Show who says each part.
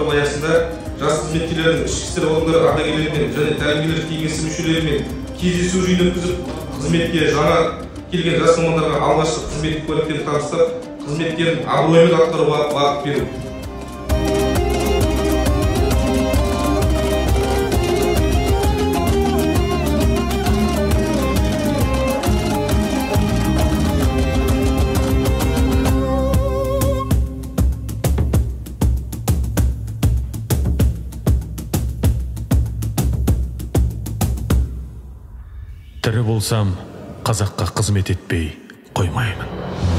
Speaker 1: тақырыбы аясында жас қызметкерлердің ішкі істер органдары ардагерлерімен және тәлімгерлер кеңесі мүшелерімен кездесу жиын өткізіп, қызметке жаңа келген жас мамандарға алғашқы қызметтік куәліктерін таныстырып, қызметтерін абыроймен атқаруға бағыт беру.
Speaker 2: Тірі болсам, қазаққа қызмет етпей қоймаймын.